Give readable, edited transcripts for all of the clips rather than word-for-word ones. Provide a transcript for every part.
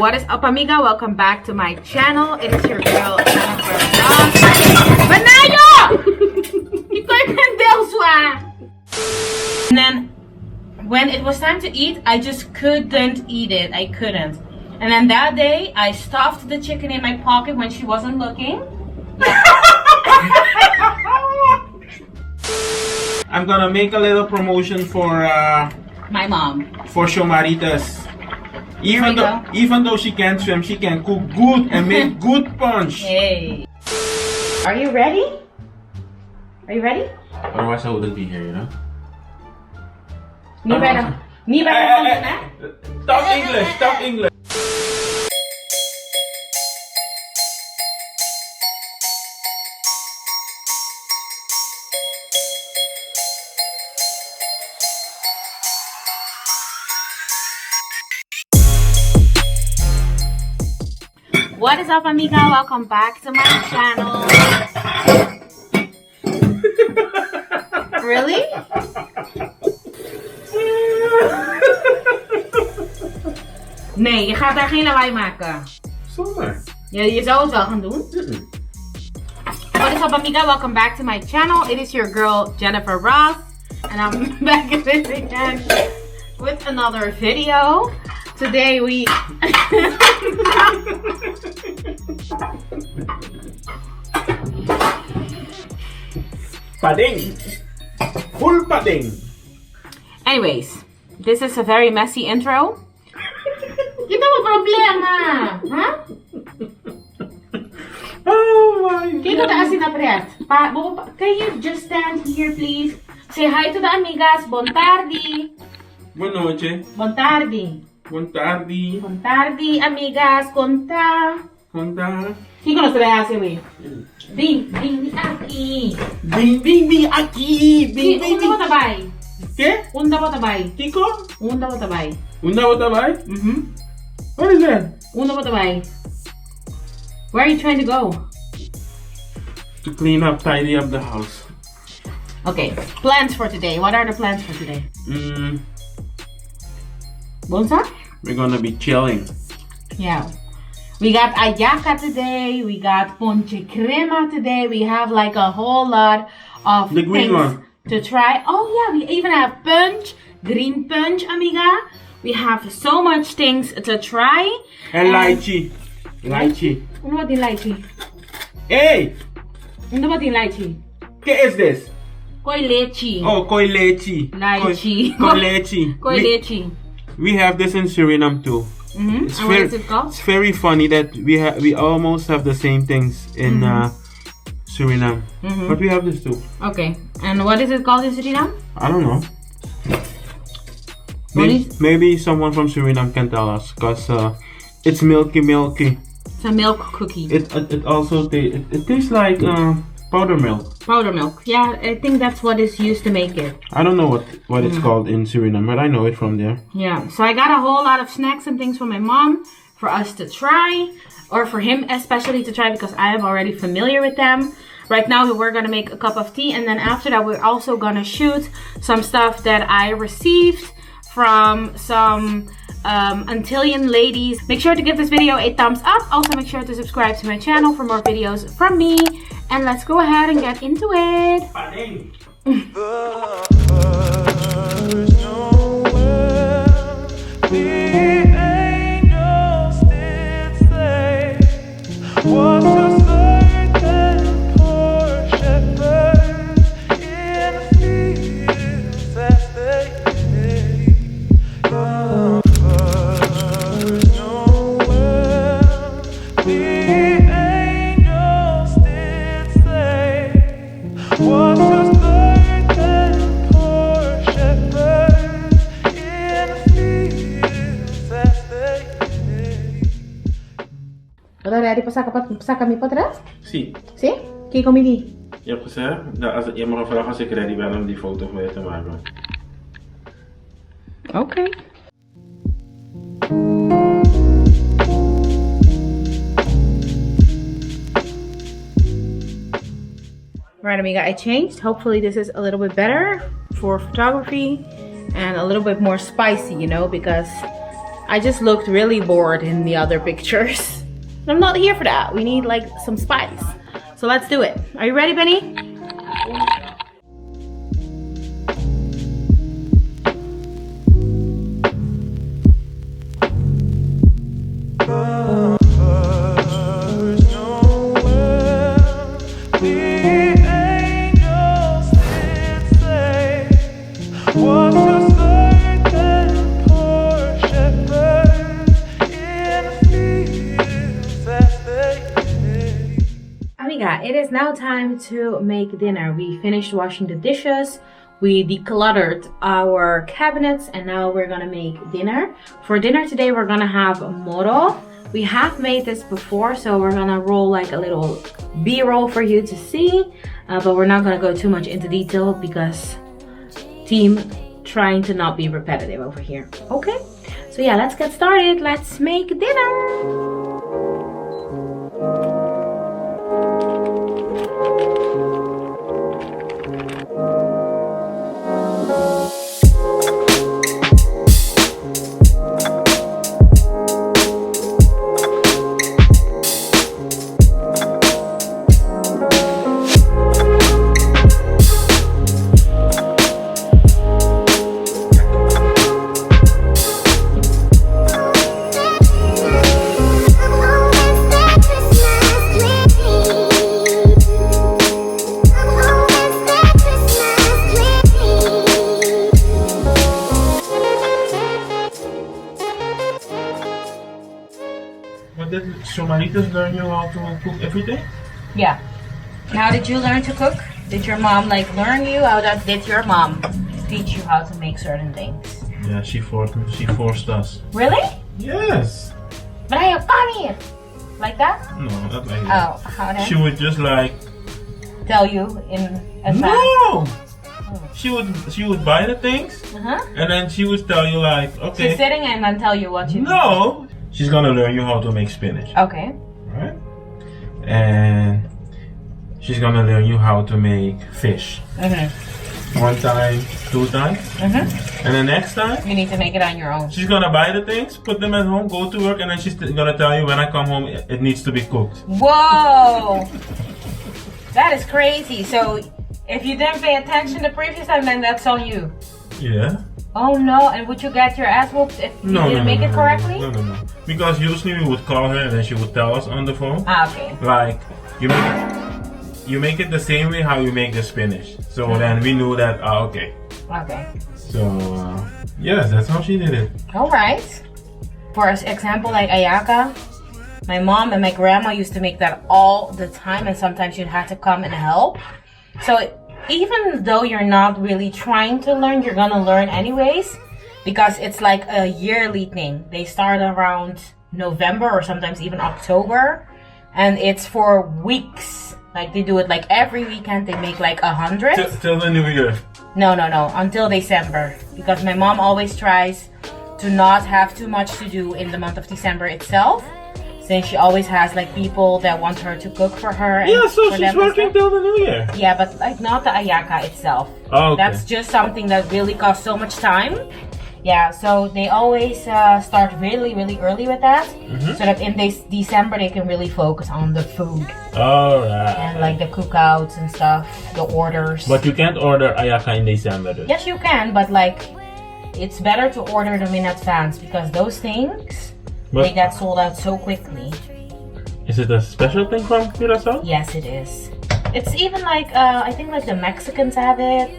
What is up, amiga? Welcome back to my channel. It is your girl, Jennyfer Ross. Banayo! And then when it was time to eat, I just couldn't eat it. I couldn't. And then that day, I stuffed the chicken in my pocket when she wasn't looking. I'm gonna make a little promotion for my mom. For Xomaritas. Even though she can't swim, she can cook good and make good punch. Hey. Are you ready? Are you ready? Otherwise I wouldn't be here, you know? Talk English, talk English. What is up, amiga? Welcome back to my channel. Really? Nee, je gaat daar geen lawaai maken. Zonder. Ja, je zou het wel gaan doen. What is up, amiga? Welcome back to my channel. It is your girl, Jennyfer Ross. And I'm back at it again with another video. Today we... Pading. Full pading. Anyways, this is a very messy intro. Kita mo problema, ha? Oh my God. Kiko taas na pret. Can you just stand here, please? Say hi to the amigas. Bon tardi. Buenas noches. Bon tardi. Bon tardi. Bon tardi, amigas. Conta. Conta. Kiko nos trae así, güey. Ding, ding, aquí. Ding, ding, ding, aquí. Ding, ding, Unda ding. mo tabay. ¿Qué? Unda mo tabay. Kiko? Unda mo tabay. Unda botabay? Mm-hmm. What is that? Unda mo tabay. Where are you trying to go? To clean up, tidy up the house. Okay, plans for today. What are the plans for today? Bonsa? We're gonna be chilling. Yeah. We got Ayaka today. We got ponche crema today. We have like a whole lot of The green things one. to try. Oh yeah, we even have punch, green punch, amiga. We have so much things to try. And lychee. Lychee. Ano ba din lychee? Hey! Ano ba din lychee? ¿Qué es this? Koi leche. Oh, koi leche. Lychee. Koi leche. Koi leche. We have this in Suriname too. Mm-hmm. It's And very, what is it called? It's very funny that we almost have the same things in Suriname. Mm-hmm. But we have this too. Okay. And what is it called in Suriname? I don't know. Maybe someone from Suriname can tell us, cause it's milky. It's a milk cookie. It also it tastes like powder milk. Powder milk. Yeah, I think that's what is used to make it. I don't know what it's called in Suriname, but I know it from there. Yeah, so I got a whole lot of snacks and things for my mom for us to try, or for him especially to try, because I am already familiar with them. Right now we're gonna make a cup of tea, and then after that we're also gonna shoot some stuff that I received from some Antillean ladies. Make sure to give this video a thumbs up. Also make sure to subscribe to my channel for more videos from me. And let's go ahead and get into it. Ready para kami para atrás? Sí. ¿Sí? ¿Qué comí? Je hebt gezegd, je mag vragen als ik ready ben om die foto voor je te maken. Oké. Right, amiga, I changed. Hopefully this is a little bit better for photography and a little bit more spicy, you know, because I just looked really bored in the other pictures. I'm not here for that. We need like some spice. So let's do it. Are you ready, Benny? It is now time to make dinner. We finished washing the dishes, we decluttered our cabinets, and now we're gonna make dinner. For dinner today, we're gonna have Moro. We have made this before, so we're gonna roll like a little B-roll for you to see, but we're not gonna go too much into detail because team trying to not be repetitive over here. Okay, so yeah, let's get started. Let's make dinner. Did Somalitas learn you how to cook everything? Yeah. How did you learn to cook? Did your mom like learn you? How did your mom teach you how to make certain things? Yeah, she forced us. Really? Yes. But I have come here. Like that? No, not like that. Oh, how then? She would just like tell you in advance. No. Oh. She would buy the things, and then she would tell you like, okay. She's sitting and then tell you what you No. She's gonna learn you how to make spinach. Okay. Right? And she's gonna learn you how to make fish. One time, two times. And the next time, you need to make it on your own. she's gonna buy the things, put them at home, go to work, and then she's gonna tell you when I come home, it needs to be cooked. Whoa! That is crazy. So if you didn't pay attention the previous time, then that's on you. Yeah. Oh no, and would you get your ass whooped if you didn't make it correctly? No. Because usually we would call her and then she would tell us on the phone. Ah, okay. Like, you make it the same way how you make the spinach. So then we knew that, okay. Okay. So, yes, that's how she did it. Alright. For example, like Ayaka, my mom and my grandma used to make that all the time, and sometimes you'd have to come and help. So even though you're not really trying to learn, you're gonna learn anyways, because it's like a yearly thing. They start around November or sometimes even October, and it's for weeks. Like they do it like every weekend. They make like 100 till the new year. No, until December, because my mom always tries to not have too much to do in the month of December itself, since she always has like people that want her to cook for her. Yeah, so she's working till the new year. Yeah, but like not the Ayaka itself. Oh, okay. That's just something that really costs so much time. Yeah, so they always start really early with that, so that in December they can really focus on the food. Alright. And like the cookouts and stuff, the orders. But you can't order Ayaka in December, though. Yes, you can, but like it's better to order them in advance, because those things they get sold out so quickly. Is it a special thing from Curacao? Yes, it is. It's even like I think like the Mexicans have it.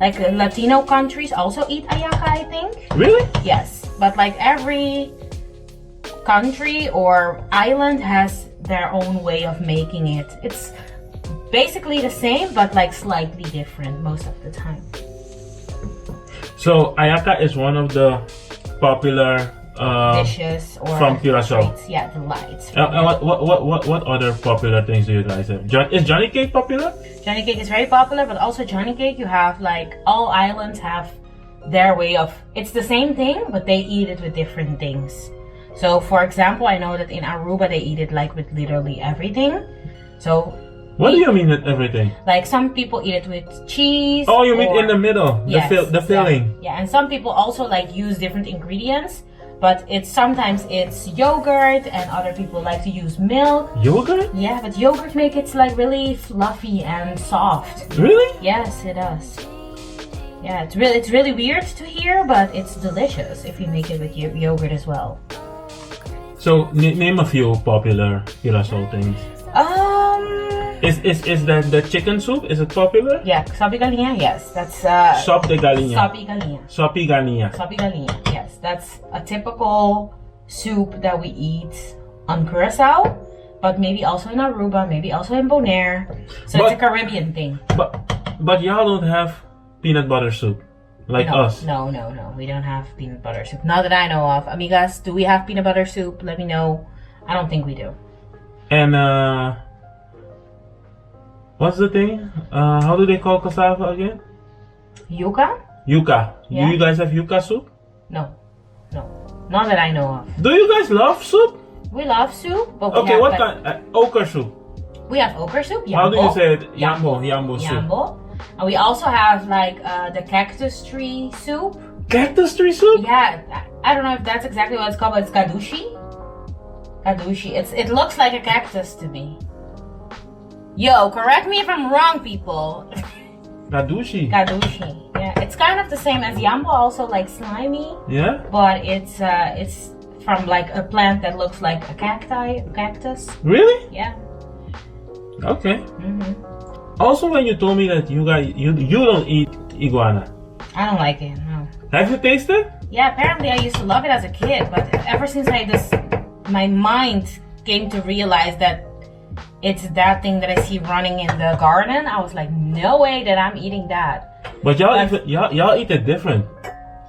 Like Latino countries also eat Ayaka, I think. Really? Yes, but like every country or island has their own way of making it. It's basically the same, but like slightly different most of the time. So Ayaka is one of the popular dishes or from Curacao. treats. Yeah, the lights. What other popular things do you guys have? Is Johnny Cake popular? Johnny Cake is very popular, but also Johnny Cake, you have like all islands have their way of, it's the same thing, but they eat it with different things. So for example, I know that in Aruba they eat it like with literally everything. So what do you mean with everything? Like some people eat it with cheese. Oh, you mean in the middle, yes, the filling. Yeah, and some people also like use different ingredients. But sometimes it's yogurt, and other people like to use milk. Yogurt? Yeah, but yogurt makes it like really fluffy and soft. Really? Yes, it does. Yeah, it's really weird to hear, but it's delicious if you make it with yogurt as well. So name a few popular Curacao things. Is that the chicken soup? Is it popular? Yeah, sopa galinha. Yes, that's Sop de galinha. sopi galinha. Sopi galinha. Sopi galinha. Yes, that's a typical soup that we eat on Curacao, but maybe also in Aruba, maybe also in Bonaire. So it's a Caribbean thing. But y'all don't have peanut butter soup like us. No, we don't have peanut butter soup. Not that I know of. Amigas, do we have peanut butter soup? Let me know. I don't think we do. And what's the thing? How do they call cassava again? Yuca? Yuca. Yeah. Do you guys have yuca soup? No. Not that I know of. Do you guys love soup? We love soup, but we Okay, have what kind? Okra soup. We have okra soup. Yambo. How do you say it? Yambo soup. Yambo. And we also have like the cactus tree soup. Cactus tree soup? Yeah, I don't know if that's exactly what it's called, but it's kadushi. Kadushi. It looks like a cactus to me. Yo, correct me if I'm wrong, people. Kadushi. Kadushi. Yeah, it's kind of the same as yambo, also like slimy. Yeah. But it's from like a plant that looks like a cactus. Really? Yeah. Okay. Also, when you told me that you don't eat iguana. I don't like it. No. Have you tasted? Yeah, apparently I used to love it as a kid, but ever since my mind came to realize that it's that thing that I see running in the garden, I was like, no way that I'm eating that. But y'all eat it different.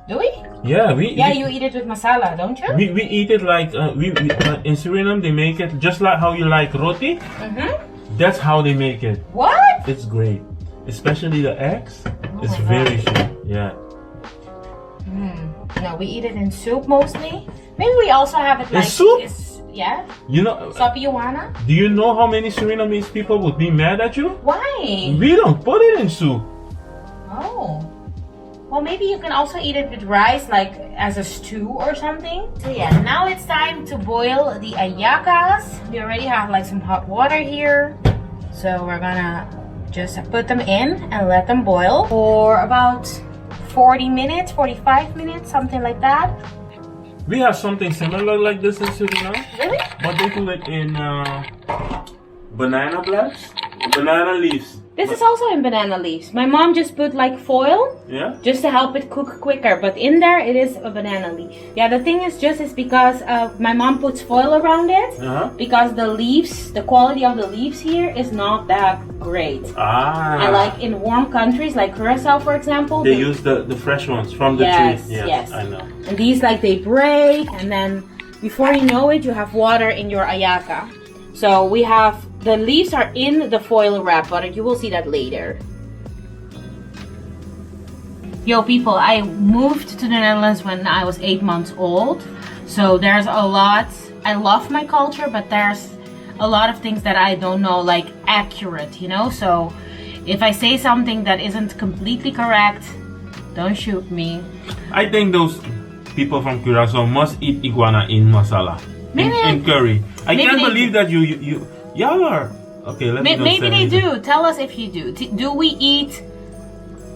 Do we? Yeah, you eat it with masala, don't you? We eat it like in Suriname they make it just like how you like roti. That's how they make it. What? It's great, especially the eggs. It's my very God. sweet. Yeah. No, we eat it in soup mostly. Maybe we also have it like soup? Yeah. You know. Sopiwana? Do you know how many Surinamese people would be mad at you? Why? We don't put it in soup. Oh. Well, maybe you can also eat it with rice, like as a stew or something. So yeah, now it's time to boil the ayakas. We already have like some hot water here. So we're gonna just put them in and let them boil for about 40 minutes, 45 minutes, something like that. We have something similar like this in Suriname. Really? But they do it in banana blocks, banana leaves. This is also in banana leaves. My mom just put like foil, just to help it cook quicker. But in there, it is a banana leaf. Yeah, the thing is because my mom puts foil around it. Because the leaves, the quality of the leaves here is not that great. And like in warm countries, like Curacao, for example, they use the fresh ones from the tree. Yes, I know. And these like they break, and then before you know it, you have water in your ayaka. So we have, the leaves are in the foil wrap, but you will see that later. Yo people, I moved to the Netherlands when I was 8 months old. So there's a lot, I love my culture, but there's a lot of things that I don't know, like accurate, you know? So if I say something that isn't completely correct, don't shoot me. I think those people from Curacao must eat iguana in masala. In curry. I can't believe that y'all are. Okay, let me maybe they do. Tell us if you do. Do we eat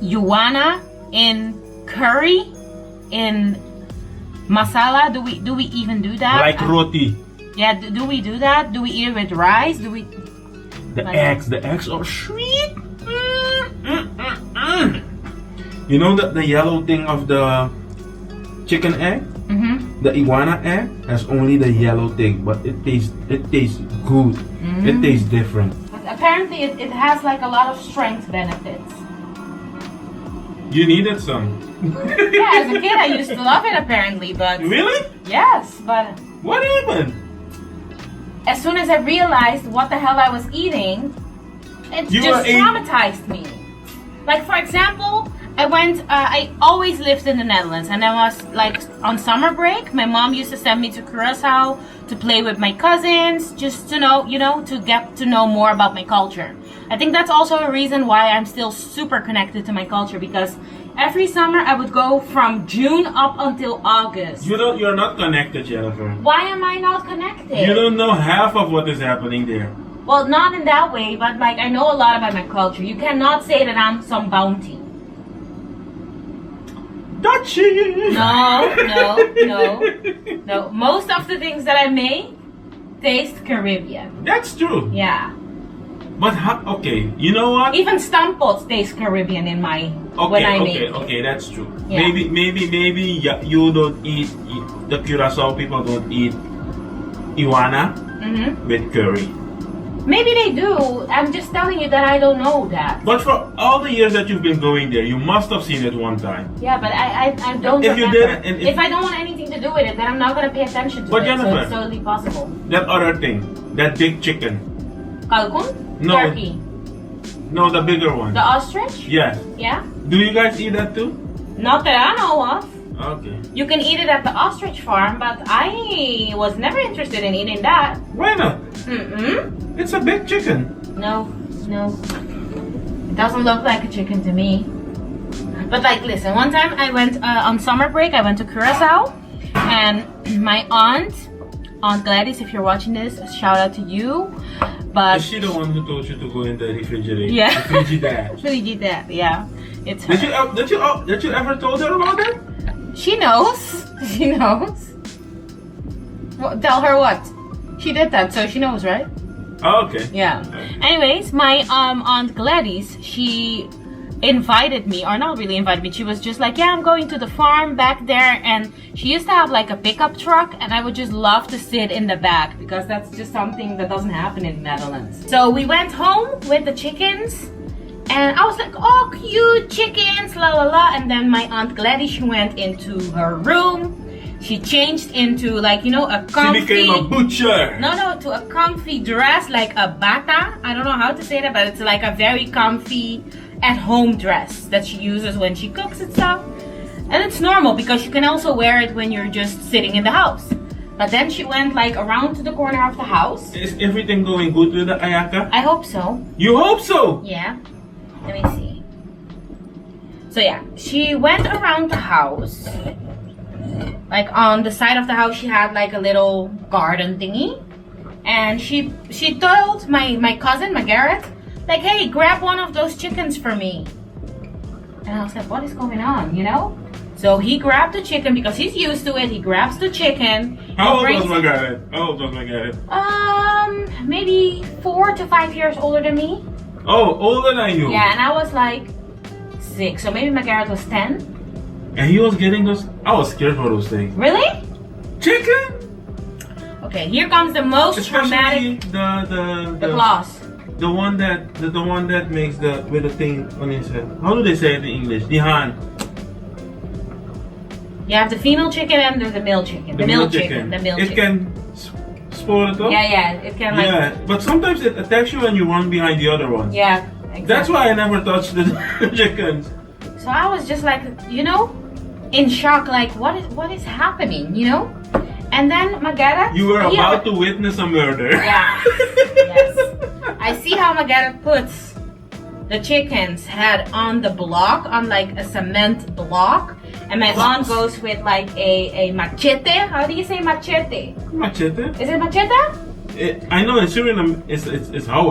iguana in curry, in masala? Do we even do that? Like roti. Yeah, do we do that? Do we eat it with rice? Do we? The eggs are sweet. You know the yellow thing of the chicken egg? The iguana egg has only the yellow thing, but it tastes good. It tastes different. Apparently it has like a lot of strength benefits. You needed some. Yeah, as a kid I used to love it apparently, but... Really? Yes, but... What happened? As soon as I realized what the hell I was eating, it just traumatized me. Like for example, I always lived in the Netherlands, and I was like on summer break. My mom used to send me to Curacao to play with my cousins, just to know, to get to know more about my culture. I think that's also a reason why I'm still super connected to my culture, because Every summer I would go from June up until August. You're not connected, Jennifer. Why am I not connected? You don't know half of what is happening there. Well, not in that way, but like I know a lot about my culture. You cannot say that I'm some bounty. Dutchie! No. Most of the things that I make taste Caribbean. That's true. Yeah. But okay, you know what? Even stampots taste Caribbean in my when I make it. Okay, that's true. Yeah. Maybe you don't eat the Curacao people don't eat iguana with curry. Maybe they do. I'm just telling you that I don't know that. But for all the years that you've been going there, you must have seen it one time. Yeah, but I don't if remember. You didn't, and if I don't want anything to do with it, then I'm not going to pay attention to it. Jennifer, so it's totally possible. That other thing, that big chicken. Kalkun? No. Turkey. No, the bigger one. The ostrich? Yes. Yeah? Do you guys eat that too? Not that I know of. Okay. You can eat it at the ostrich farm, but I was never interested in eating that. Why not? Mm-mm. It's a big chicken. No. It doesn't look like a chicken to me. But like, listen, one time I went on summer break, I went to Curacao, and my Aunt Gladys, if you're watching this, shout out to you. But is she the one who told you to go in the refrigerator? Yeah. Frigidaire. Yeah. It's her. Did you ever told her about that? She knows. She knows. Well, tell her what? She did that, so she knows, right? Oh, okay. Yeah. Anyways, my Aunt Gladys, she invited me, or not really invited me, she was just like, yeah, I'm going to the farm back there, and she used to have like a pickup truck, and I would just love to sit in the back because that's just something that doesn't happen in the Netherlands. So we went home with the chickens, and I was like, oh, cute chickens, la la la. And then my Aunt Gladys, she went into her room. She changed into like, you know, a comfy... She became a butcher. No, to a comfy dress, like a bata. I don't know how to say that, but it's like a very comfy at-home dress that she uses when she cooks and stuff. And it's normal because you can also wear it when you're just sitting in the house. But then she went like around to the corner of the house. Is everything going good with the Ayaka? I hope so. You hope so? Yeah. Let me see. So yeah, she went around the house. Like on the side of the house, she had like a little garden thingy. And she told my cousin, Margaret, like, hey, grab one of those chickens for me. And I was like, what is going on, you know? So he grabbed the chicken because he's used to it. He grabs the chicken. How old was Margaret? Maybe 4 to 5 years older than me. Oh, older than you. Yeah, and I was like 6, so maybe Margaret was 10. And he was getting those. I was scared for those things. Really? Chicken? Okay, here comes the most traumatic. The claws. The one that makes with the thing on his head. How do they say it in English? The hand. You have the female chicken and there's the male chicken. The male chicken. It can spoil it up. Yeah, it can like. Yeah, but sometimes it attacks you when you run behind the other one. Yeah, exactly. That's why I never touched the chickens. So I was just like, you know, in shock, like what is happening, you know? And then Margaret. You were about to witness a murder. Yeah. Yes. I see how Margaret puts the chicken's head on the block, on like a cement block. And my aunt goes with like a machete. How do you say machete? Machete? Is it machete? I know in Suriname it's how?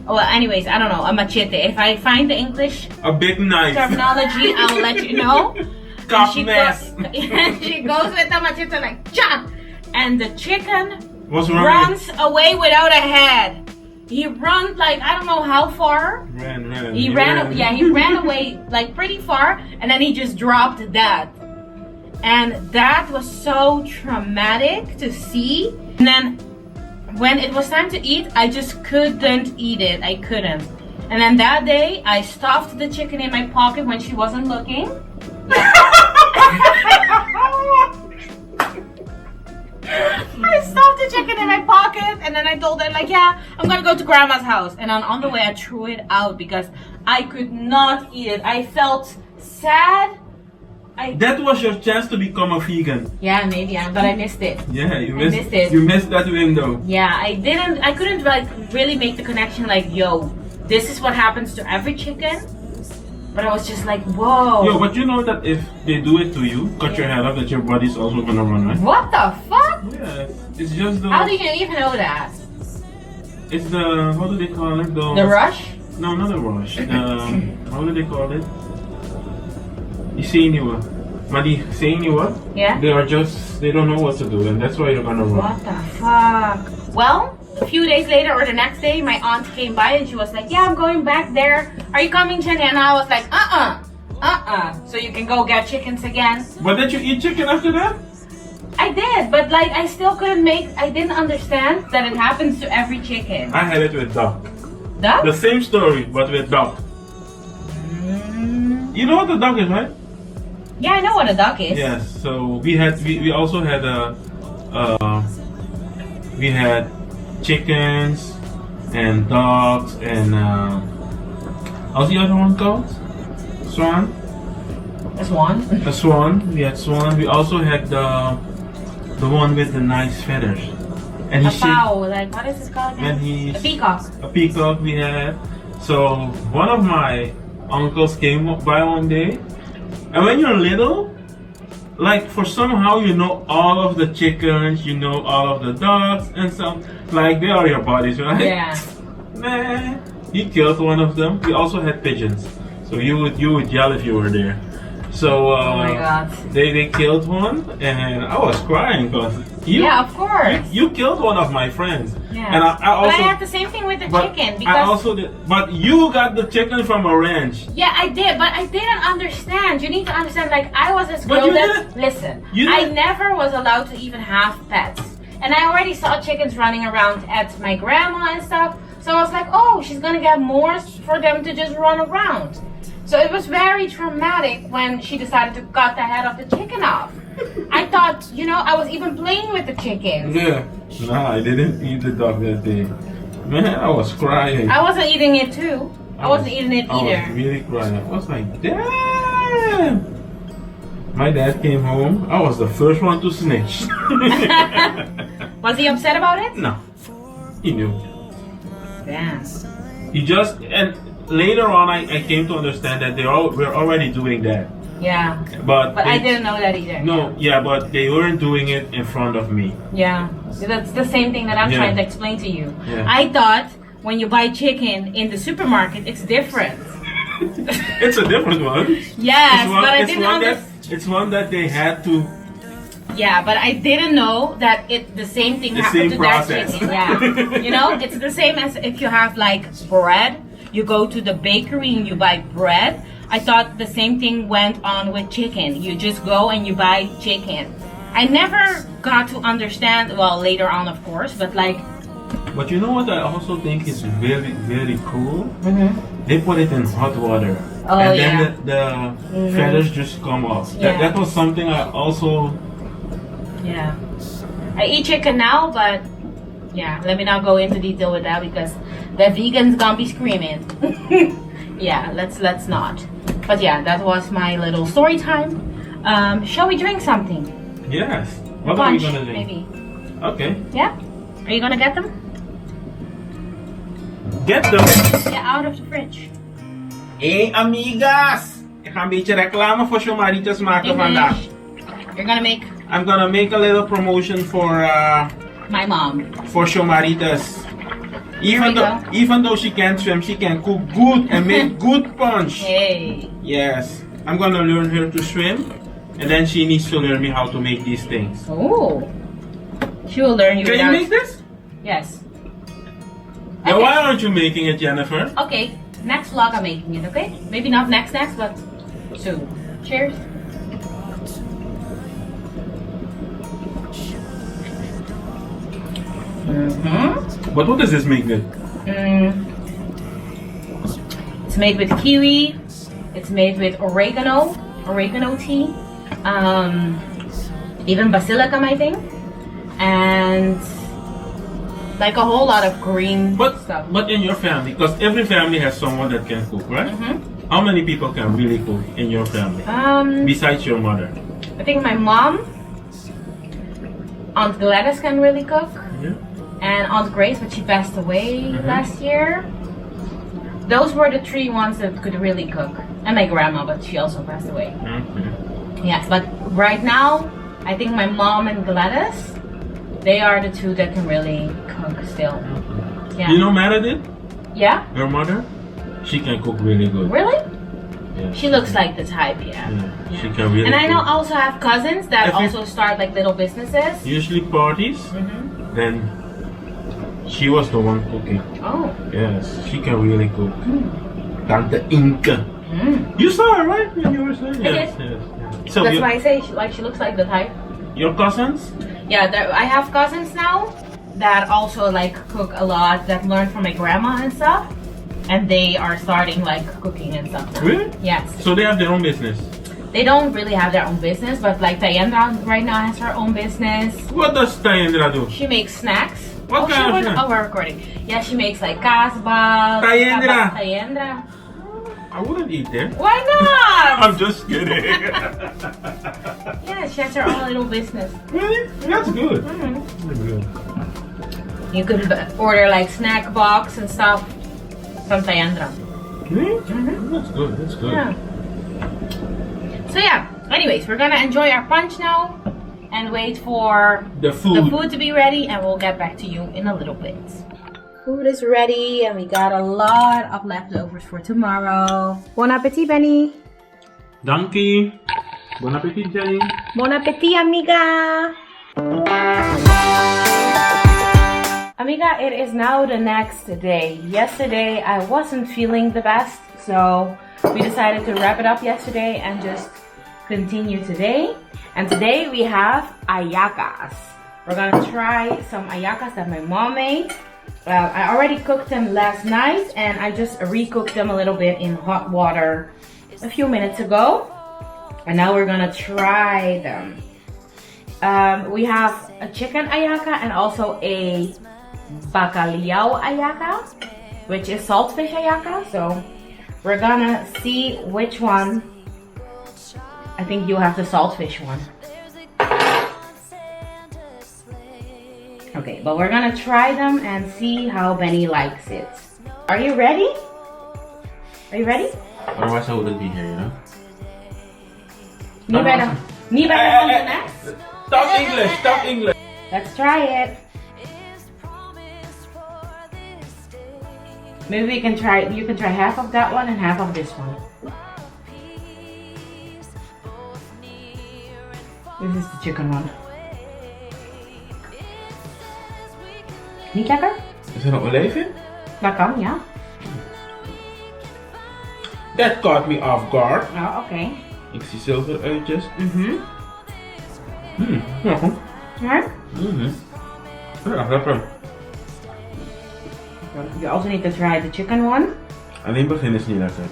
Well, anyways, I don't know. A machete. If I find the English a big knife terminology, I'll let you know. She goes with the machete like chop, and the chicken runs away without a head. He runs like I don't know how far. He ran away like pretty far, and then he just dropped that. And that was so traumatic to see. And then when it was time to eat, I just couldn't eat it. I couldn't. And then that day, I stuffed the chicken in my pocket when she wasn't looking. I stuffed the chicken in my pocket, and then I told her like, yeah, I'm gonna go to grandma's house. And on the way I threw it out because I could not eat it. I felt sad. That was your chance to become a vegan. Yeah, maybe, but I missed it. Yeah, you missed it. You missed that window. Yeah, I couldn't like really make the connection like, yo, this is what happens to every chicken. But I was just like, whoa. Yo, but you know that if they do it to you, cut your head off, that your body's also gonna run, right? What the fuck? Yeah, it's just the... How do you even know that? It's the... How do they call it? The rush? No, not the rush. How do they call it? The senior. Madi senior. Yeah? They are just... They don't know what to do, and that's why you're gonna run. What the fuck? Well, a few days later or the next day, my aunt came by and she was like, yeah, I'm going back there. Are you coming, Jenny? And I was like, so you can go get chickens again. But did you eat chicken after that? I did, but like I still couldn't I didn't understand that it happens to every chicken. I had it with duck. Duck? The same story, but with duck. You know what the duck is, right? Yeah, I know what a duck is. Yes, so we also had we had chickens and dogs and how's the other one called? Swan? A swan? A swan. We had swan. We also had the one with the nice feathers. And a fowl, like what is it called again? A peacock. A peacock we had. So one of my uncles came by one day, and when you're little, like for somehow you know all of the chickens, you know all of the dogs and stuff. Like they are your buddies, right? Yeah. Man, he killed one of them. We also had pigeons, so you would yell if you were there. So oh my god. They killed one, and I was crying because yeah, of course. You killed one of my friends. Yeah. And I also, but I had the same thing with the chicken because I also did, but you got the chicken from a ranch. Yeah, I did, but I didn't understand. You need to understand. Like I was this girl that listen. I never was allowed to even have pets, and I already saw chickens running around at my grandma and stuff. So I was like, oh, she's gonna get more for them to just run around. So it was very traumatic when she decided to cut the head of the chicken off. I thought, you know, I was even playing with the chickens. Yeah. Nah, I didn't eat the dog that day. Man, I was crying. I wasn't eating it too. I wasn't eating it either. I was really crying. I was like, damn. My dad came home. I was the first one to snitch. Was he upset about it? No. He knew. Damn. He just, and later on I came to understand that we're already doing that. Yeah. But I didn't know that either. No, yeah, but they weren't doing it in front of me. Yeah. That's the same thing that I'm trying to explain to you. Yeah. I thought when you buy chicken in the supermarket, it's different. It's a different one. Yes, but I didn't understand. It's one that they had to. Yeah, but I didn't know that the same thing happened to that chicken. Yeah. You know, it's the same as if you have like bread. You go to the bakery and you buy bread. I thought the same thing went on with chicken. You just go and you buy chicken. I never got to understand, well, later on of course, but like... But you know what I also think is very, very cool? Mm-hmm. They put it in hot water. Oh, and yeah. then the feathers just come off. Yeah. That was something I also... Yeah. I eat chicken now, but... Yeah, let me not go into detail with that because the vegans gonna be screaming. Yeah, let's not. But yeah, that was my little story time. Shall we drink something? Yes. What Punch, are we gonna drink? maybe. Okay. Yeah? Are you gonna get them? Get them? Yeah, out of the fridge. Hey amigas! Ik ga een beetje reclame voor Shomaritas maken vandaag. You're gonna make... I'm gonna make a little promotion for my mom. For Shomaritas. Even though she can't swim, she can cook good and make good punch. Hey. Yes. I'm gonna learn her to swim, and then she needs to learn me how to make these things. Oh. She will learn you. Can you make this? Yes. Then why aren't you making it, Jennifer? Okay. Next vlog I'm making it, okay? Maybe not next, but soon. Cheers. Mm-hmm. But what does this make then? It's made with kiwi. It's made with oregano tea. Even basilicum, I think. And like a whole lot of green stuff. But in your family, because every family has someone that can cook, right? Mm-hmm. How many people can really cook in your family? Besides your mother? I think my mom, Aunt Gladys can really cook. Yeah. And Aunt Grace, but she passed away last year. Those were the three ones that could really cook. And my grandma, but she also passed away. Okay. Yes, but right now, I think my mom and Gladys, they are the two that can really cook still. Yeah. You know Meredith? Yeah? Your mother? She can cook really good. Really? Yeah. She looks like the type, yeah. She can really And I know cook. also have cousins that also start like little businesses. Usually parties, then she was the one cooking. Oh. Yes, she can really cook. Tante Inca. You saw her, right? When you were saying? Yes, yes. So that's why I say she looks like the type. Your cousins? Yeah, I have cousins now that also like cook a lot, that learned from my grandma and stuff. And they are starting like cooking and stuff now. Really? Yes. So they have their own business? They don't really have their own business, but like Tayendra right now has her own business. What does Tayendra do? She makes snacks. What kind of snack? Oh, we're recording. Yeah, she makes like kasbah. Tayendra. Tayendra. I wouldn't eat them. Why not? I'm just kidding. Yeah, she has her own little business. Really? That's good. That's good. You could order like snack box and stuff from Tayendra. Really? That's good. That's good. Yeah. So yeah, anyways, we're gonna enjoy our punch now and wait for the food to be ready, and we'll get back to you in a little bit. Food is ready and we got a lot of leftovers for tomorrow. Bon appetit, Benny. Donkey. Bon appetit, Jenny. Bon appetit, amiga. Amiga, it is now the next day. Yesterday I wasn't feeling the best, so we decided to wrap it up yesterday and just continue today. And today we have ayakas. We're gonna try some ayakas that my mom made. I already cooked them last night and I just recooked them a little bit in hot water a few minutes ago. And now we're gonna try them. We have a chicken ayaka and also a bacalhau ayaka, which is saltfish ayaka. So we're gonna see which one. I think you have the saltfish one. Okay, but we're gonna try them and see how Benny likes it. Are you ready? Are you ready? Otherwise I wouldn't be here, you know? Me better on the next? Talk English, talk English. Let's try it. Maybe we can try, you can try half of that one and half of this one. This is the chicken one. Niet lekker? Is er nog olijf in? Dat kan, ja. That caught me off guard. Oh, oké. Ik zie zilveruitjes. Ja, goed. Right? Ja, lekker. You also need to try the chicken one. Alleen begin is niet lekker.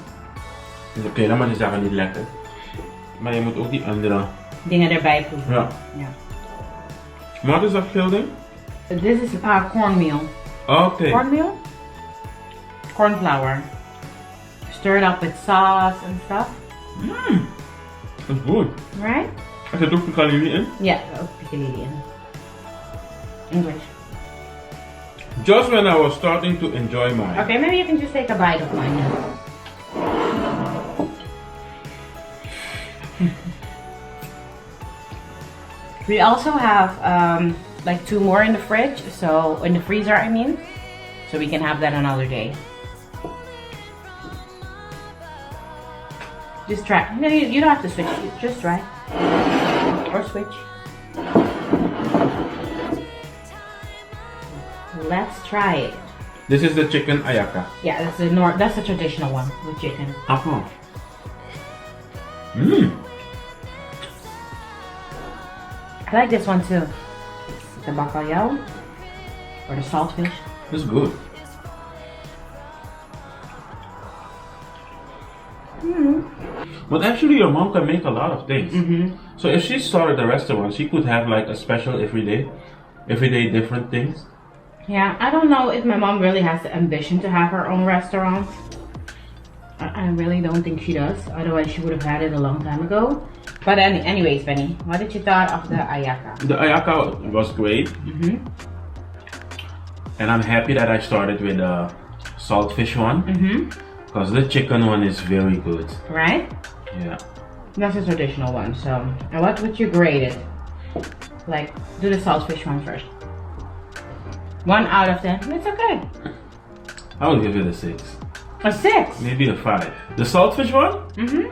Dus oké, dan moet je zeggen niet lekker. Maar je moet ook die andere dingen erbij proeven. Ja. Wat is dat veel ding? This is cornmeal. Okay. Cornmeal? Corn flour. Stir it up with sauce and stuff. That's good. Right? Er zit ook piccalilli in? Yeah, piccalilli in. English. Just when I was starting to enjoy mine. Okay, maybe you can just take a bite of mine now. We also have like 2 more in the fridge, so in the freezer I mean, so we can have that another day. Just try. No, you don't have to switch. Just try or switch. Let's try it. This is the chicken ayaka. Yeah, that's the traditional one with chicken. Apple. I like this one too. The bacalhau or the saltfish. It's good. But actually your mom can make a lot of things. So if she started a restaurant, she could have like a special everyday different things. Yeah, I don't know if my mom really has the ambition to have her own restaurant. I really don't think she does. Otherwise she would have had it a long time ago. But anyways, Benny, what did you thought of the ayaka? The ayaka was great. And I'm happy that I started with the saltfish one. Because the chicken one is very good. Right? Yeah. That's a traditional one. So, and what would you grade it? Like, do the saltfish one first. 1 out of 10. It's okay. I would give it a 6. A 6? Maybe a 5. The saltfish one? Mm-hmm.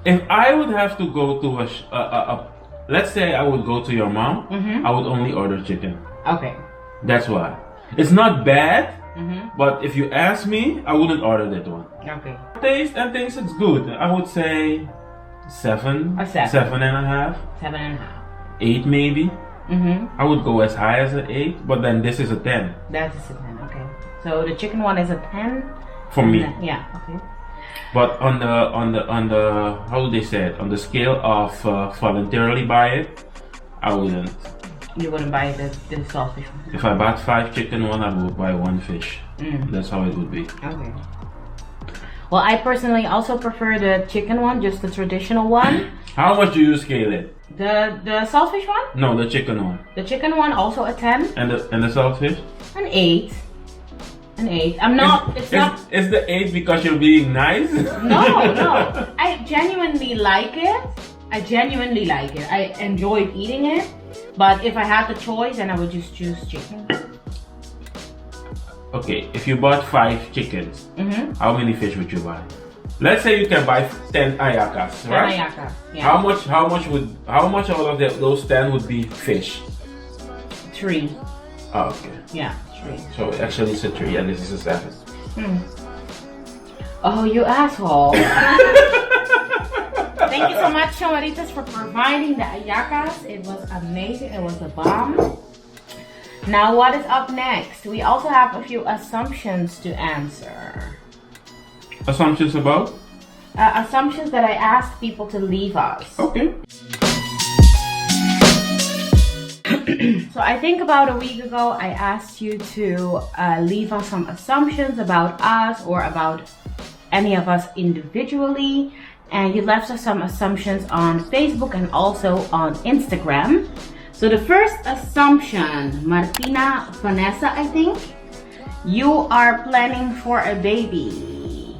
If I would have to go to let's say I would go to your mom, I would only order chicken. Okay. That's why. It's not bad, but if you ask me, I wouldn't order that one. Okay. Taste and things, it's good. I would say 7. A 7. 7.5. 7.5. 8 maybe. I would go as high as an 8, but then this is a 10. That is a 10, okay. So the chicken one is a 10? For me. Yeah, okay. But on the how do they say it? On the scale of voluntarily buy it, I wouldn't. You wouldn't buy the saltfish one? If I bought 5 chicken one, I would buy 1 fish. That's how it would be. Okay. Well, I personally also prefer the chicken one, just the traditional one. How much do you scale it? The saltfish one? No, the chicken one. The chicken one also a 10. And the saltfish? An 8. An 8. I'm not. Is the 8 because you're being nice? No. I genuinely like it. I enjoyed eating it. But if I had the choice, then I would just choose chicken. Okay, if you bought 5 chickens, how many fish would you buy? Let's say you can buy 10 ayakas, right? 10 ayakas. Yeah. How much out of those 10 would be fish? 3. Oh, okay. Yeah, 3. So actually it's a 3 and this is a 7. Oh, you asshole. Thank you so much, Chamaritas, for providing the ayakas. It was amazing. It was a bomb. Now, what is up next? We also have a few assumptions to answer. Assumptions about? Assumptions that I asked people to leave us. Okay. So I think about a week ago, I asked you to leave us some assumptions about us or about any of us individually. And you left us some assumptions on Facebook and also on Instagram. So the first assumption, Martina Vanessa, I think, you are planning for a baby.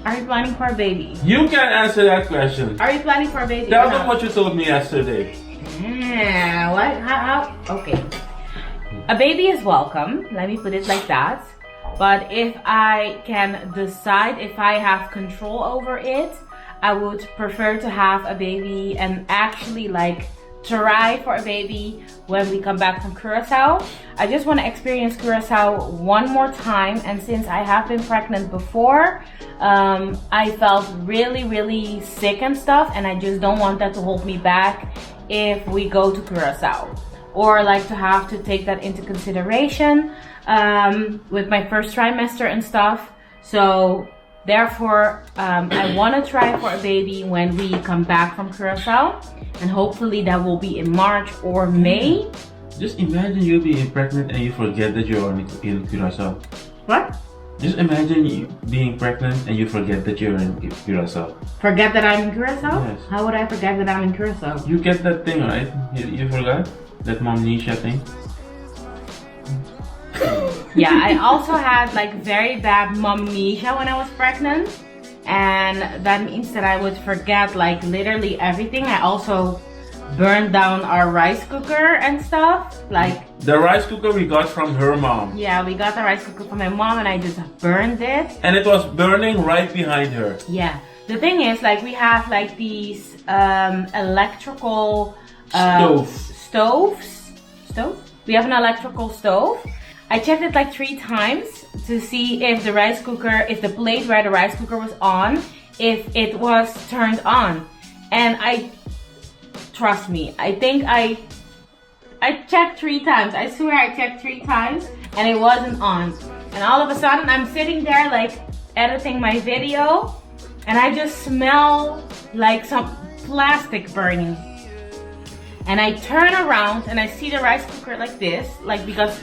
Are you planning for a baby? You can answer that question. Are you planning for a baby? Tell them what you told me yesterday. Yeah, what? How? Okay. A baby is welcome. Let me put it like that. But if I can decide, if I have control over it, I would prefer to have a baby and actually like try for a baby when we come back from Curacao. I just want to experience Curacao one more time, and since I have been pregnant before, I felt really sick and stuff, and I just don't want that to hold me back if we go to Curacao, or like to have to take that into consideration with my first trimester and stuff. So therefore, I want to try for a baby when we come back from Curacao, and hopefully that will be in March or May. Just imagine you being pregnant and you forget that you're in Curacao. What? Just imagine you being pregnant and you forget that you're in Curacao. Forget that I'm in Curacao? Yes. How would I forget that I'm in Curacao? You get that thing, right? You forgot? That Momnisha thing? Yeah, I also had like very bad momnesia when I was pregnant, and that means that I would forget like literally everything. I also burned down our rice cooker and stuff. Like the rice cooker we got from her mom. Yeah, we got the rice cooker from my mom and I just burned it. And it was burning right behind her. Yeah. The thing is, like, we have like these electrical stoves. We have an electrical stove. I checked it like 3 times to see if the rice cooker, if the plate where the rice cooker was on, if it was turned on. And trust me, I think I checked 3 times. I swear I checked 3 times and it wasn't on. And all of a sudden I'm sitting there like editing my video and I just smell like some plastic burning. And I turn around and I see the rice cooker like this, like because...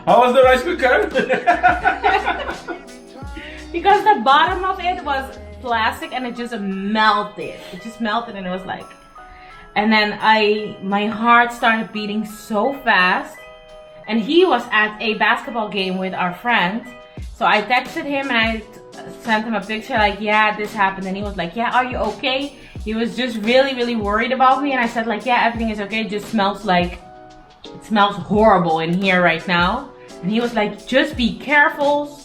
How was the rice cooker? Because the bottom of it was plastic and it just melted. It just melted and it was like... And then my heart started beating so fast. and he was at a basketball game with our friend. So I texted him and I sent him a picture like, yeah, this happened. And he was like, yeah, are you okay? He was just really worried about me. And I said like, yeah, everything is okay. It just smells like, it smells horrible in here right now. And he was like, just be careful.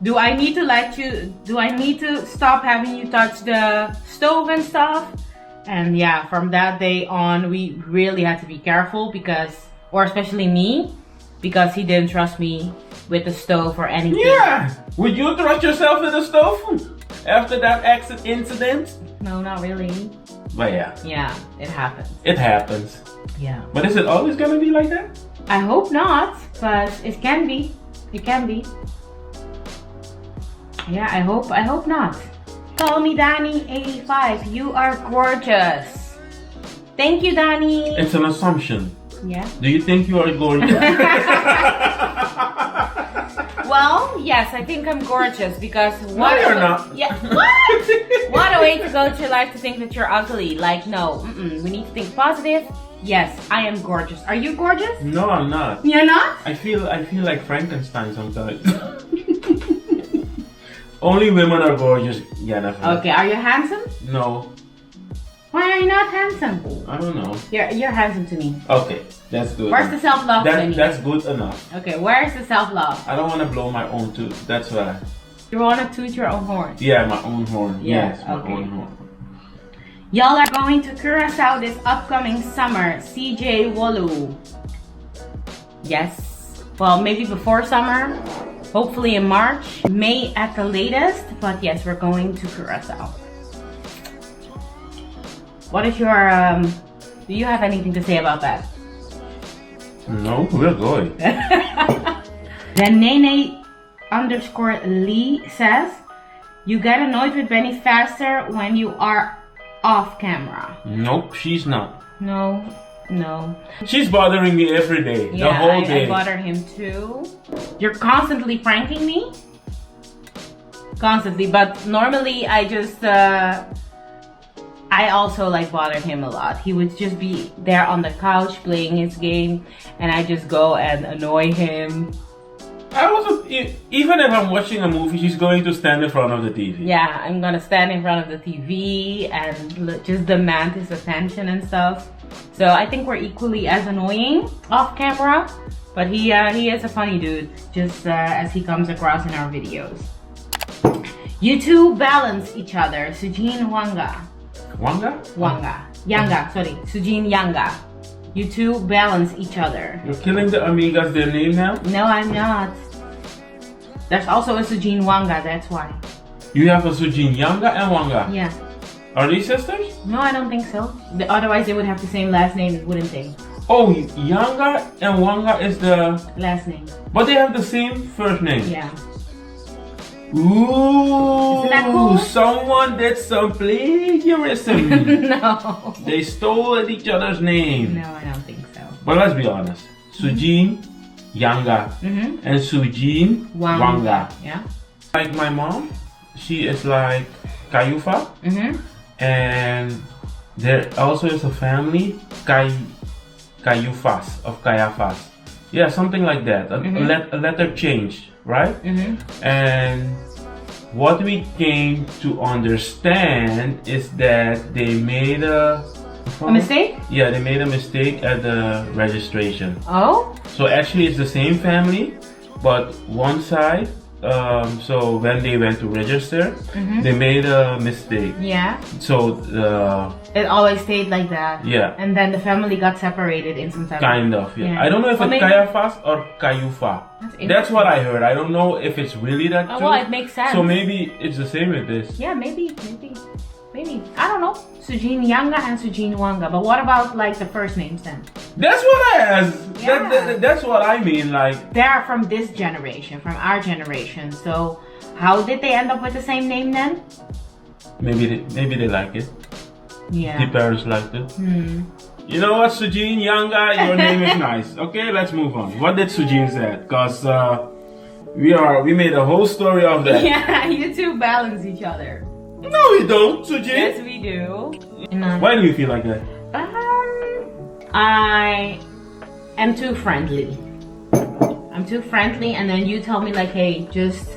Do I need to stop having you touch the stove and stuff? And yeah, from that day on, we really had to be careful because, or especially me, because he didn't trust me with the stove or anything. Yeah! Would you trust yourself with the stove after that incident? No, not really. But yeah. Yeah, it happens. It happens. Yeah. But is it always gonna be like that? I hope not, but it can be. It can be. Yeah, I hope not. Call me Danny85. You are gorgeous. Thank you, Danny. It's an assumption. Yeah. Do you think you are gorgeous? Well, yes, I think I'm gorgeous because no, you're not. Yeah. What? What a way to go through life to think that you're ugly. Like, no. We need to think positive. Yes, I am gorgeous. Are you gorgeous? No, I'm not. You're not? I feel like Frankenstein sometimes. Only women are gorgeous, Jennifer. Okay, are you handsome? No. Why are you not handsome? I don't know. You're handsome to me. Okay, that's good. Where's the self-love? That's good enough. Okay, where's the self-love? I don't want to blow my own tooth. That's why. You want to toot your own horn? Yeah, my own horn. Yeah, yes, my own horn. Y'all are going to Curacao this upcoming summer. CJ Wolu. Yes. Well, maybe before summer. Hopefully in March. May at the latest. But yes, we're going to Curacao. What is your, do you have anything to say about that? No, we're going. Then Nene_Lee says, you get annoyed with Benny faster when you are off camera. Nope, she's not. No. She's bothering me every day, yeah, the whole day. I bother him too. You're constantly pranking me? Constantly, but normally I just, I also like bothered him a lot. He would just be there on the couch playing his game and I just go and annoy him. Even if I'm watching a movie, she's going to stand in front of the TV. Yeah, I'm gonna stand in front of the TV and just demand his attention and stuff. So I think we're equally as annoying off camera, but he is a funny dude, just as he comes across in our videos. You two balance each other. Sujin Wanga. Yanga, sorry. Sujin Yanga. You two balance each other. You're killing the amigas their name now? No, I'm not. There's also a Sujin Wanga, that's why. You have a Sujin Yanga and Wanga? Yeah. Are they sisters? No, I don't think so. Otherwise they would have the same last name, wouldn't they? Oh, Yanga and Wanga is the... last name. But they have the same first name? Yeah. Ooh, isn't that cool? Someone did some plagiarism. No. They stole each other's name. No, I don't think so. But let's be honest. Sujin Yanga and Sujin Wanga. Yeah. Like my mom, she is like Kayufa. And there also is a family, Kayufas, of Kayafas. Yeah, something like that. A letter change, right? And what we came to understand is that they made a mistake? Yeah, they made a mistake at the registration. Oh? So actually it's the same family, but one side, so when they went to register, they made a mistake. Yeah. So it always stayed like that. Yeah. And then the family got separated in some time. Kind of, yeah. I don't know if it's Kayafas or Kayufa. That's what I heard. I don't know if it's really that too. Oh, well, it makes sense. So maybe it's the same with this. Yeah, maybe. I don't know. Sujin Yanga and Sujin Wanga. But what about like the first names then? That's what I asked. Yeah. That's what I mean. Like they're from this generation, from our generation. So how did they end up with the same name then? Maybe they like it. Yeah. The parents liked it. You know what, Sujin Yanga, your name is nice. Okay, let's move on. What did Sujin say? Because we made a whole story of that. Yeah, you two balance each other. No, we don't, Sujin. Yes, we do. Why do you feel like that? I am too friendly. I'm too friendly, and then you tell me like, hey, just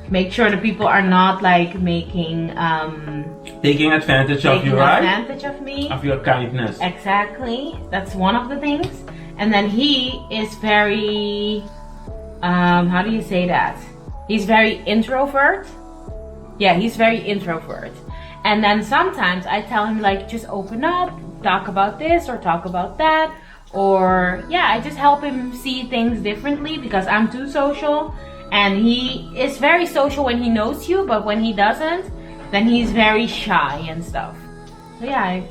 make sure the people are not like making taking advantage of you, right? Advantage of me. Of your kindness. Exactly. That's one of the things. And then he is very how do you say that? He's very introvert. Yeah, he's very introvert. And then sometimes I tell him like, just open up, talk about this or talk about that. Or yeah, I just help him see things differently because I'm too social. And he is very social when he knows you, but when he doesn't, then he's very shy and stuff. So yeah,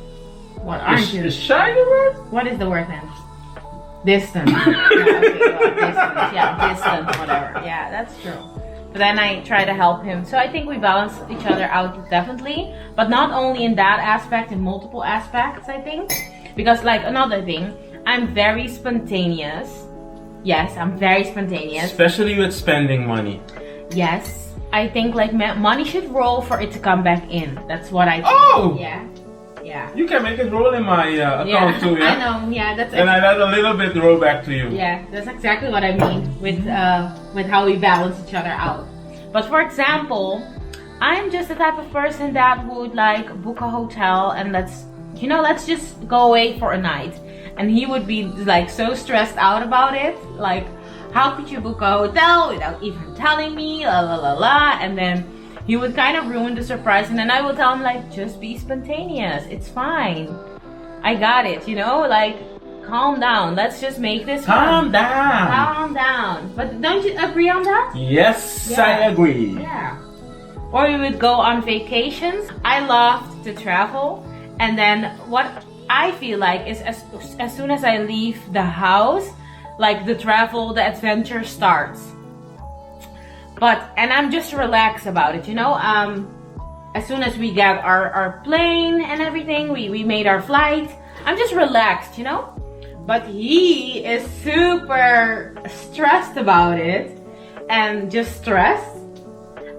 what aren't you? Is shy the word? What is the word then? Distant. Yeah, okay, well, distance. Yeah, distant, whatever. Yeah, that's true. But then I try to help him. So I think we balance each other out definitely. But not only in that aspect, in multiple aspects, I think. Because like another thing, I'm very spontaneous. Yes, I'm very spontaneous. Especially with spending money. Yes. I think like money should roll for it to come back in. That's what I think. Oh! Yeah. Yeah. You can make it roll in my account too, yeah? I know, yeah. That's and I let a little bit roll back to you. Yeah, that's exactly what I mean with how we balance each other out. But for example, I'm just the type of person that would like book a hotel and let's just go away for a night. And he would be like so stressed out about it. Like, how could you book a hotel without even telling me? La la la la. And then he would kind of ruin the surprise. And then I would tell him like, just be spontaneous. It's fine. I got it, like calm down. Let's just make this Calm fun. down. Calm down. But don't you agree on that? Yes, Yeah. I agree. Yeah. Or we would go on vacations. I love to travel. And then what I feel like is as soon as I leave the house, like the adventure starts. And I'm just relaxed about it, as soon as we get our plane and everything, we made our flight, I'm just relaxed, But he is super stressed about it and just stressed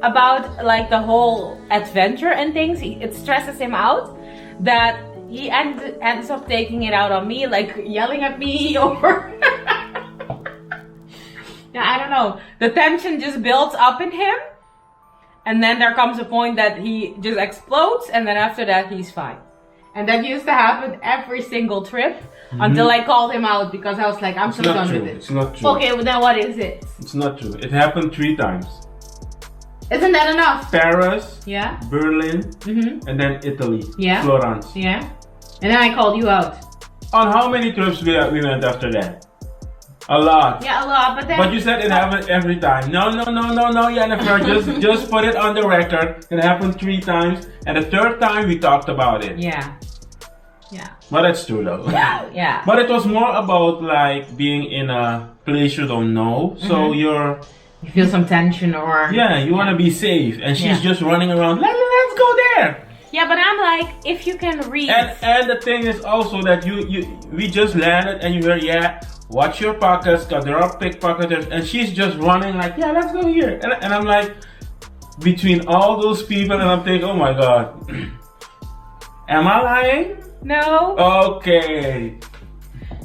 about like the whole adventure and things. It stresses him out that he ends up taking it out on me, like yelling at me or yeah, I don't know. The tension just builds up in him, and then there comes a point that he just explodes, and then after that he's fine. And that used to happen every single trip until I called him out because I was like, I'm so done with it. It's not true. Okay, well then what is it? It's not true. It happened 3 times. Isn't that enough? Paris, Yeah. Berlin, and then Italy. Yeah. Florence. Yeah. And then I called you out. On how many trips we went after that? A lot. Yeah, a lot, but then... But you said it happened every time. No, Jennyfer, just put it on the record. It happened 3 times, and the 3rd time we talked about it. Yeah. Yeah. But that's true though. Yeah. But it was more about like being in a place you don't know. So you feel some tension or... Yeah, you want to be safe. And she's just running around, let's go there. Yeah, but I'm like, if you can read... And the thing is also that we just landed and you were, watch your pockets, because there are pickpocketers. And she's just running like, let's go here. And I'm like, between all those people, and I'm thinking, oh my God. Am I lying? No. Okay.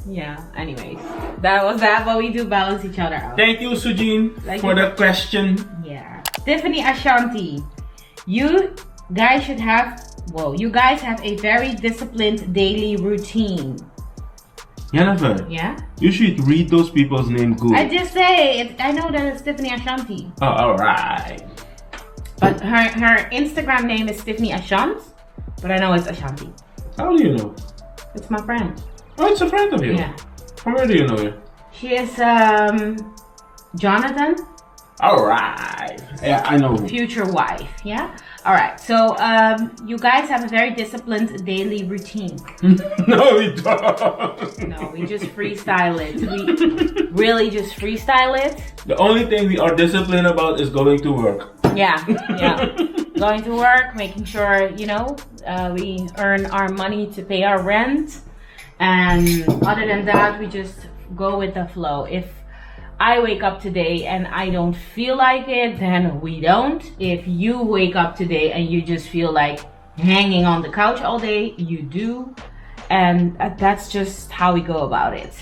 Yeah, anyways. That was that, but we do balance each other out. Thank you, Sujin, for the question. Yeah. Tiffany Ashanti. You guys have a very disciplined daily routine. Jennifer. Yeah? You should read those people's names good. I just say it. I know that it's Tiffany Ashanti. Oh, alright. But her Instagram name is Tiffany Ashant, but I know it's Ashanti. How do you know? It's my friend. Oh, it's a friend of yours? Yeah. From where do you know her? She is Jonathan. Alright. Yeah, I know who. Future wife, yeah? Alright, so you guys have a very disciplined daily routine. No, we don't. No, we just freestyle it. We really just freestyle it. The only thing we are disciplined about is going to work. Yeah. Going to work, making sure, we earn our money to pay our rent. And other than that, we just go with the flow. If I wake up today and I don't feel like it, then we don't. If you wake up today and you just feel like hanging on the couch all day, you do. And that's just how we go about it.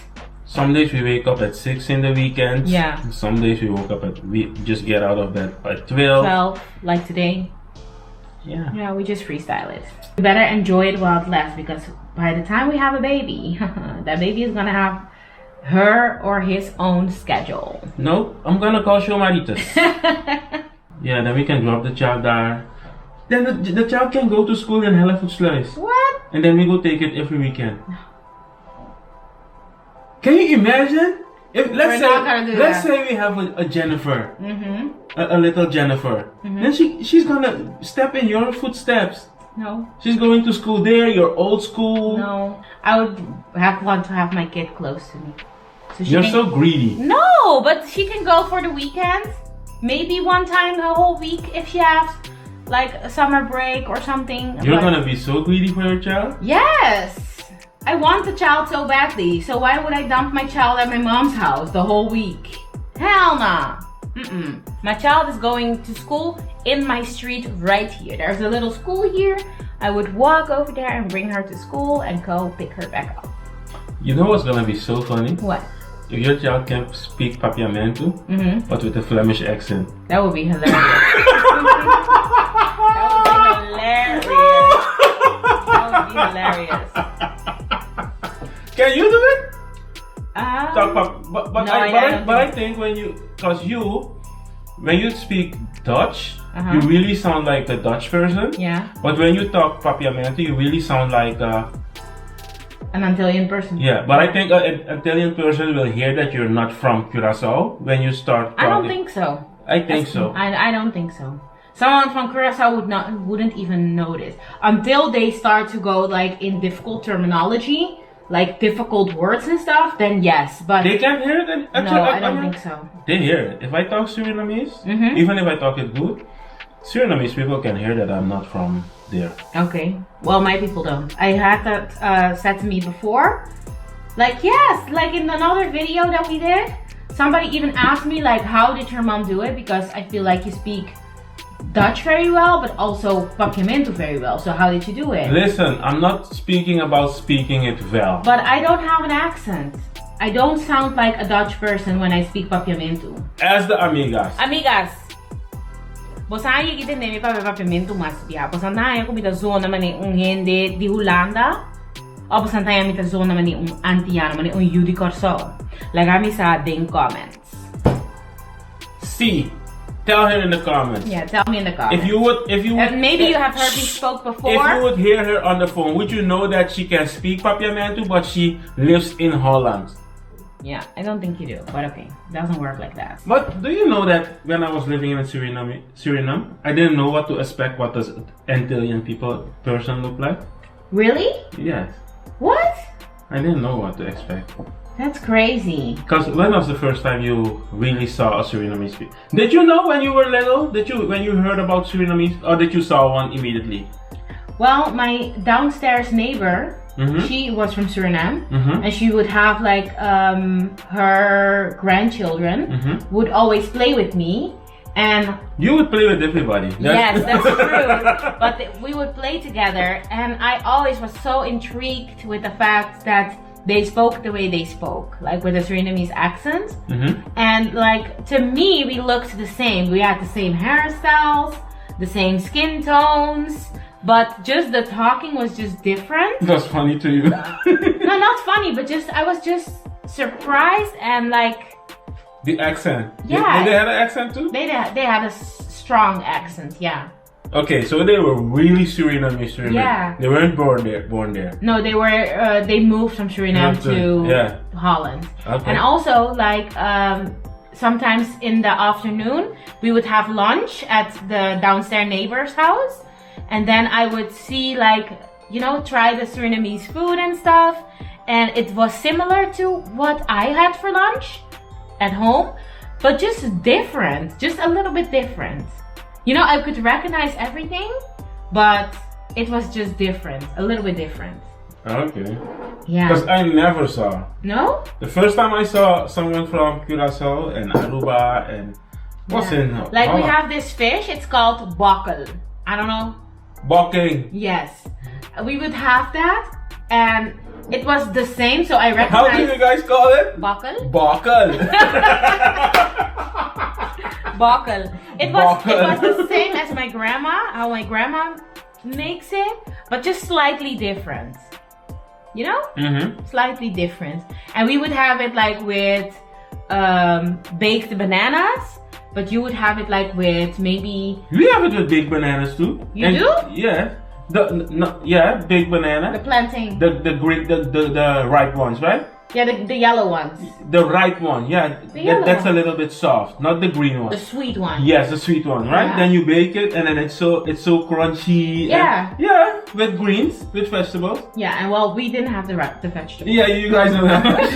some days we wake up at 6 in the weekends. Yeah. Some days we just get out of bed at 12. 12, like today. Yeah. Yeah, we just freestyle it. We better enjoy it while it lasts, because by the time we have a baby, that baby is gonna have her or his own schedule. No, I'm gonna call Shomaritas. Yeah, then we can drop the child there. Then the child can go to school in Hellevoetsluis. What? And then we go take it every weekend. Can you imagine? If let's say we have a Jennyfer, a little Jennyfer. Then she's gonna step in your footsteps. No. She's going to school there, your old school. No. I would want to have my kid close to me. So You're so greedy. No, but she can go for the weekends. Maybe one time a whole week if she has like a summer break or something. You're gonna be so greedy for your child? Yes. I want the child so badly. So why would I dump my child at my mom's house the whole week? Hell nah. My child is going to school in my street right here. There's a little school here. I would walk over there and bring her to school and go pick her back up. You know what's gonna be so funny? What? If your child can speak Papiamentu, but with a Flemish accent. That would be hilarious. That would be hilarious. Can you do it? No, I think when you speak Dutch, you really sound like a Dutch person. Yeah. But when you talk Papiamentu, you really sound like an Antillean person. Yeah, but I think an Antillean person will hear that you're not from Curaçao when you start talking. I don't think so. I think so. I don't think so. Someone from Curaçao wouldn't even notice until they start to go like in difficult terminology, like difficult words and stuff. Then yes, but they can't hear it. No, I don't think so. They hear it. If I talk Surinamese, even if I talk it good, Surinamese people can hear that I'm not from there. Okay. Well, my people don't. I had that said to me before. Like, yes, like in another video that we did, somebody even asked me like, how did your mom do it? Because I feel like you speak Dutch very well, but also Papiamentu very well. So how did you do it? Listen, I'm not speaking about speaking it well. But I don't have an accent. I don't sound like a Dutch person when I speak Papiamentu. As the amigas. Amigas. Bosan kita nemi Papiamentu mas biya. Bosan tayo kung bita zona man hindi di Holanda. O bosan tayo mita zona man Antillean man Judy Corso. Lagami sa ding comments. See. Tell her in the comments. Yeah, tell me in the comments. If you would, and maybe you have heard me spoke before. If you would hear her on the phone, would you know that she can speak Papiamentu, but she lives in Holland? Yeah, I don't think you do, but okay, doesn't work like that. But do you know that when I was living in Suriname, I didn't know what to expect. What does Antillean person look like? Really? Yes. What? I didn't know what to expect. That's crazy. Because when was the first time you really saw a Surinamese speak? Did you know when you were little? When you heard about Surinamese, or did you saw one immediately? Well, my downstairs neighbor, she was from Suriname, and she would have like her grandchildren would always play with me, and you would play with everybody. Yes, that's true. But we would play together, and I always was so intrigued with the fact that they spoke the way they spoke, like with a Surinamese accent. And like, to me, we looked the same. We had the same hairstyles, the same skin tones, but just the talking was just different. That's funny to you. No, not funny, but just, I was just surprised and like... The accent. Yeah. Did they have an accent too? They had a strong accent, yeah. Okay, so they were really Surinamese. Yeah. They weren't born there. No, they were. They moved from Suriname to Holland. Okay. And also, like sometimes in the afternoon, we would have lunch at the downstairs neighbor's house, and then I would see like, you know, try the Surinamese food and stuff, and it was similar to what I had for lunch at home, but just different, just a little bit different. You know, I could recognize everything, but it was just different, a little bit different. Okay. Yeah. Because I never saw. No? The first time I saw someone from Curaçao and Aruba and what's in like we have this fish, it's called bokkel. I don't know. Bokking. Yes. We would have that, and It was the same, so I How recognized. do you guys call it? Bakel? Bakel. Bakel. It was Bakel. the same as my grandma, how my grandma makes it, but just slightly different. You know? Mm-hmm. Slightly different. And we would have it like with baked bananas, but you would have it like with maybe... We have it with big bananas too. You do? Yeah. Big banana. The plantain. The green, the ripe ones, right? Yeah, the yellow ones. The ripe one, yeah. That's one. a little bit soft, not the green one. The sweet one. Yes, the sweet one, right? Yeah. Then you bake it, and then it's so crunchy. Yeah. And, yeah, with greens, with vegetables. Yeah, and well, we didn't have the vegetables. Yeah, you guys don't have much.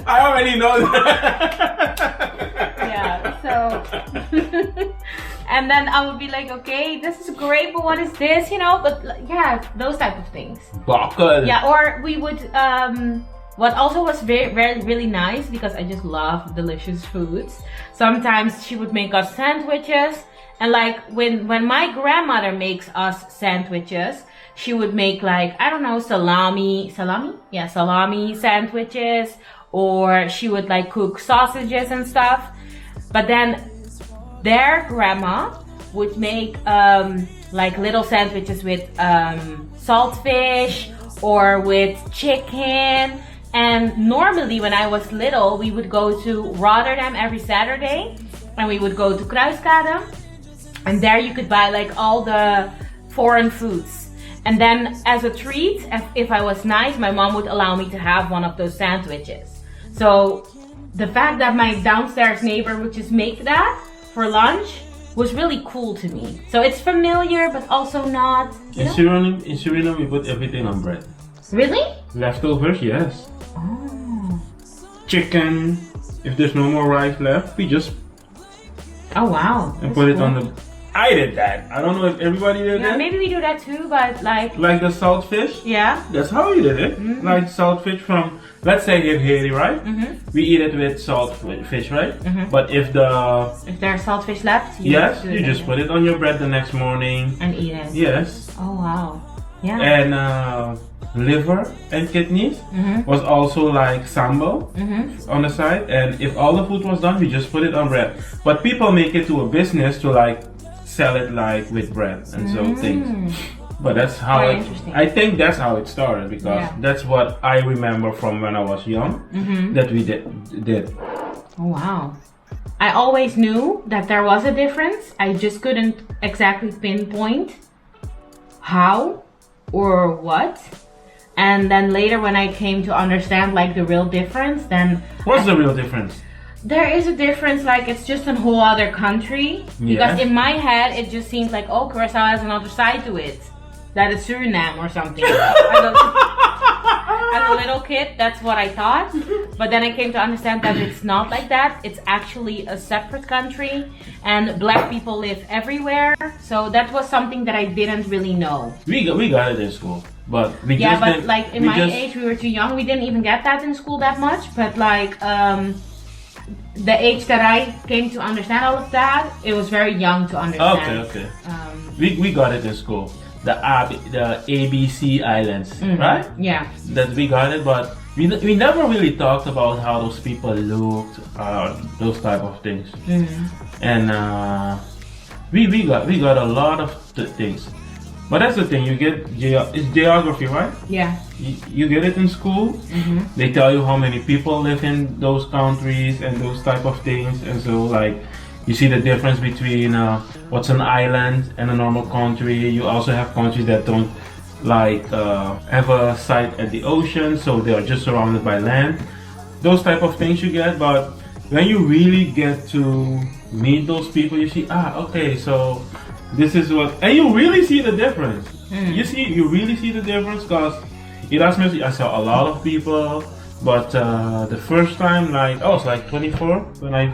I already know that. Yeah, so... And then I would be like, okay, this is great, but what is this, you know? But yeah, those type of things. Bakel. Yeah, or we would, what also was really nice, because I just love delicious foods. Sometimes she would make us sandwiches. And like when my grandmother makes us sandwiches, she would make like, I don't know, salami? Yeah, salami sandwiches. Or she would like cook sausages and stuff. But then their grandma would make like little sandwiches with saltfish or with chicken. And normally when I was little, we would go to Rotterdam every Saturday, and we would go to Kruiskade, and there you could buy like all the foreign foods. And then as a treat, if I was nice, my mom would allow me to have one of those sandwiches. So the fact that my downstairs neighbor would just make that for lunch was really cool to me. So it's familiar, but also not. In Suriname, we put everything on bread. Really? Leftovers, yes. Oh. Chicken. If there's no more rice left, we just Oh wow. and put it on the. I did that. I don't know if everybody did Yeah, that. maybe we do that too, but like Like the saltfish. yeah. That's how we did it. Mm-hmm. Like saltfish from, let's say in Haiti, right? Mm-hmm. We eat it with saltfish, right? Mhm. But if If there's saltfish left, you yes, do you just put it on your bread the next morning. and eat it. Yes. Oh wow. Yeah. And liver and kidneys Mhm. was also like sambal Mhm. on the side. And if all the food was done, we just put it on bread. But people make it to a business to like sell it like with bread and so things. But that's how Very it, interesting. I think that's how it started, because Yeah. that's what I remember from when I was young that we did. Oh wow. I always knew that there was a difference. I just couldn't exactly pinpoint how or what. And then later when I came to understand like the real difference, then What's the real difference? there is a difference, like it's just a whole other country. Because Yeah. in my head it just seems like, oh, Curaçao has another side to it. That is Suriname or something. As a little kid, that's what I thought. But then I came to understand that it's not like that. It's actually a separate country, and black people live everywhere. So that was something that I didn't really know. We got it in school, but we Yeah, just but didn't- like in we my just- age, we were too young. We didn't even get that in school that much. But like the age that I came to understand all of that, it was very young to understand. Okay. We got it in school. The ABC Islands, right? Yeah. That we got it, but we never really talked about how those people looked, those type of things. And we got a lot of things. But that's the thing, you get it's geography, right? Yeah. You get it in school. They tell you how many people live in those countries and those type of things, and so like you see the difference between what's an island and a normal country. You also have countries that don't like have a site at the ocean, so they are just surrounded by land. Those type of things you get, but when you really get to meet those people, you see, okay, so this is what, and you really see the difference. You really see the difference, because Erasmus, I saw a lot of people, but the first time, like I was like 24 when I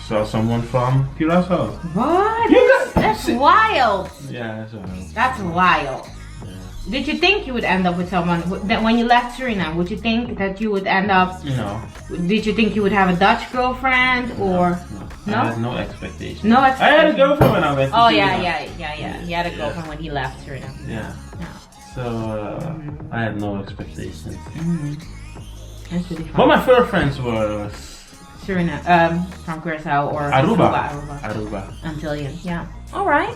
saw someone from Curaçao. What? You That's wild. Yeah, so That's wild. Did you think you would end up with someone that when you left Suriname? Would you think that you would end up? no. Did you think you would have a Dutch girlfriend or I no? had no expectations. No I had a expectation. girlfriend when I went to Oh Suriname. yeah. He had a girlfriend when he left Suriname. Yeah. Yeah. So I had no expectations. That's really fun. But my favorite friends was Suriname, from Curacao or Aruba. Antillean, yeah. Alright.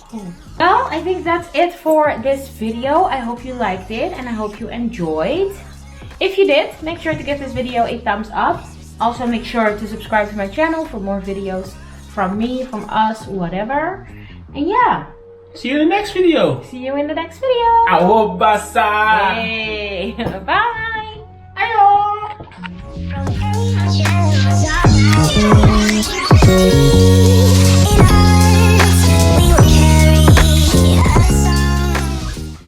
Cool. Well, I think that's it for this video. I hope you liked it and I hope you enjoyed. If you did, make sure to give this video a thumbs up. Also make sure to subscribe to my channel for more videos from me, from us, whatever. And yeah. See you in the next video. See you in the next video. Awobasa. Hey. Bye.